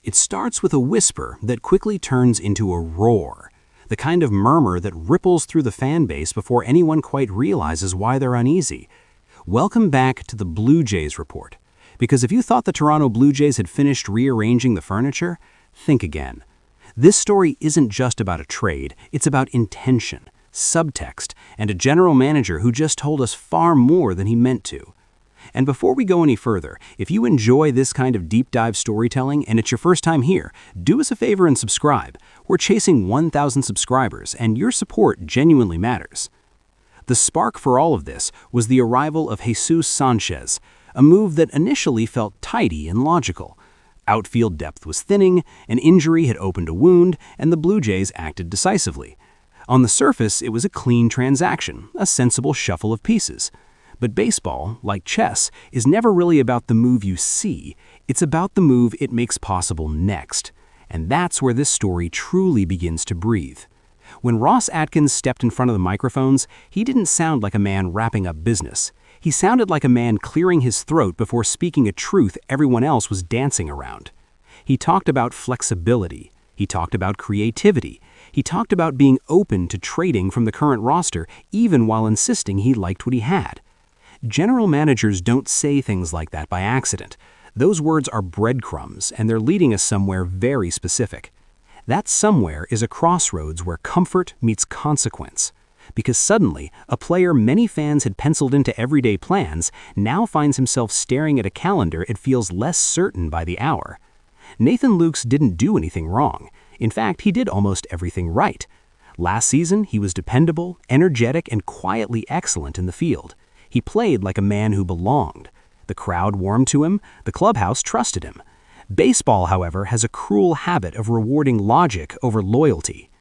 It starts with a whisper that quickly turns into a roar, the kind of murmur that ripples through the fan base before anyone quite realizes why they're uneasy. Welcome back to the Blue Jays report, because if you thought the Toronto Blue Jays had finished rearranging the furniture, think again. This story isn't just about a trade, it's about intention, subtext, and a general manager who just told us far more than he meant to. And before we go any further, if you enjoy this kind of deep dive storytelling and it's your first time here, do us a favor and subscribe. We're chasing 1,000 subscribers, and your support genuinely matters. The spark for all of this was the arrival of Jesus Sanchez, a move that initially felt tidy and logical. Outfield depth was thinning, an injury had opened a wound, and the Blue Jays acted decisively. On the surface, it was a clean transaction, a sensible shuffle of pieces. But baseball, like chess, is never really about the move you see, it's about the move it makes possible next. And that's where this story truly begins to breathe. When Ross Atkins stepped in front of the microphones, he didn't sound like a man wrapping up business. He sounded like a man clearing his throat before speaking a truth everyone else was dancing around. He talked about flexibility. He talked about creativity. He talked about being open to trading from the current roster, even while insisting he liked what he had. General managers don't say things like that by accident. Those words are breadcrumbs, and they're leading us somewhere very specific. That somewhere is a crossroads where comfort meets consequence. Because suddenly, a player many fans had penciled into everyday plans now finds himself staring at a calendar it feels less certain by the hour. Nathan Lukes didn't do anything wrong. In fact, he did almost everything right. Last season, he was dependable, energetic, and quietly excellent in the field. He played like a man who belonged. The crowd warmed to him, the clubhouse trusted him. Baseball, however, has a cruel habit of rewarding logic over loyalty.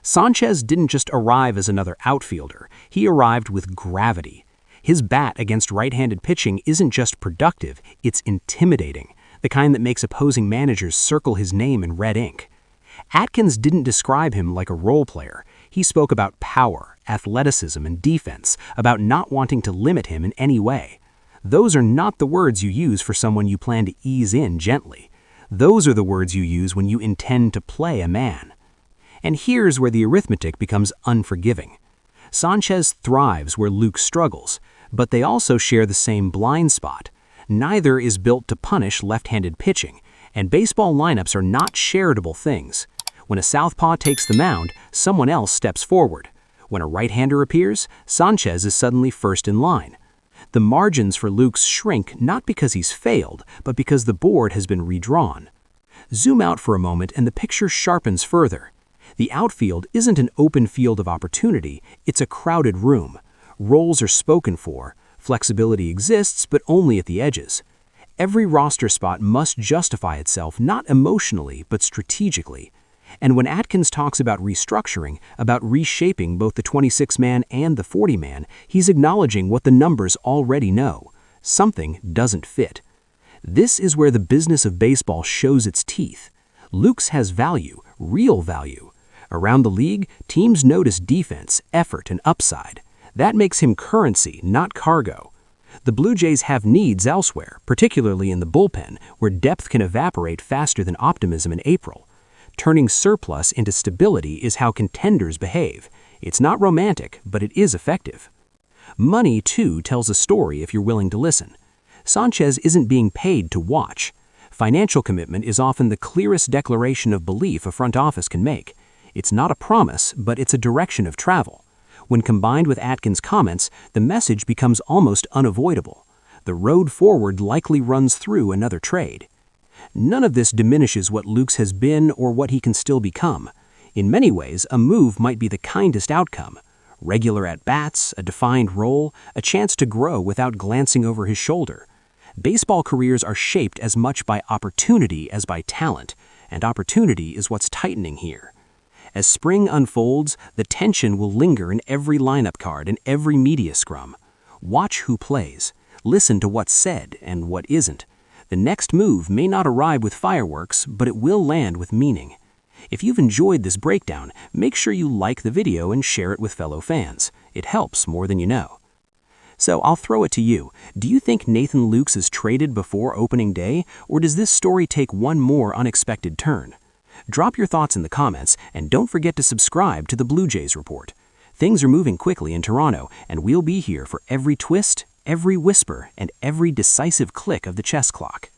Sanchez didn't just arrive as another outfielder, he arrived with gravity. His bat against right-handed pitching isn't just productive, it's intimidating, the kind that makes opposing managers circle his name in red ink. Atkins didn't describe him like a role player. He spoke about power, athleticism, and defense, about not wanting to limit him in any way. Those are not the words you use for someone you plan to ease in gently. Those are the words you use when you intend to play a man. And here's where the arithmetic becomes unforgiving. Sanchez thrives where Luke struggles, but they also share the same blind spot. Neither is built to punish left-handed pitching, and baseball lineups are not shareable things. When a southpaw takes the mound, someone else steps forward. When a right-hander appears, Sanchez is suddenly first in line. The margins for Lukes shrink not because he's failed, but because the board has been redrawn. Zoom out for a moment and the picture sharpens further. The outfield isn't an open field of opportunity, it's a crowded room. Roles are spoken for, flexibility exists, but only at the edges. Every roster spot must justify itself not emotionally, but strategically. And when Atkins talks about restructuring, about reshaping both the 26-man and the 40-man, he's acknowledging what the numbers already know. Something doesn't fit. This is where the business of baseball shows its teeth. Lukes has value, real value. Around the league, teams notice defense, effort, and upside. That makes him currency, not cargo. The Blue Jays have needs elsewhere, particularly in the bullpen, where depth can evaporate faster than optimism in April. Turning surplus into stability is how contenders behave. It's not romantic, but it is effective. Money, too, tells a story if you're willing to listen. Sanchez isn't being paid to watch. Financial commitment is often the clearest declaration of belief a front office can make. It's not a promise, but it's a direction of travel. When combined with Atkins' comments, the message becomes almost unavoidable. The road forward likely runs through another trade. None of this diminishes what Lukes has been or what he can still become. In many ways, a move might be the kindest outcome. Regular at-bats, a defined role, a chance to grow without glancing over his shoulder. Baseball careers are shaped as much by opportunity as by talent, and opportunity is what's tightening here. As spring unfolds, the tension will linger in every lineup card and every media scrum. Watch who plays. Listen to what's said and what isn't. The next move may not arrive with fireworks, but it will land with meaning. If you've enjoyed this breakdown, make sure you like the video and share it with fellow fans. It helps more than you know. So I'll throw it to you. Do you think Nathan Lukes is traded before opening day, or does this story take one more unexpected turn? Drop your thoughts in the comments, and don't forget to subscribe to the Blue Jays Report. Things are moving quickly in Toronto, and we'll be here for every twist, every whisper, and every decisive click of the chess clock.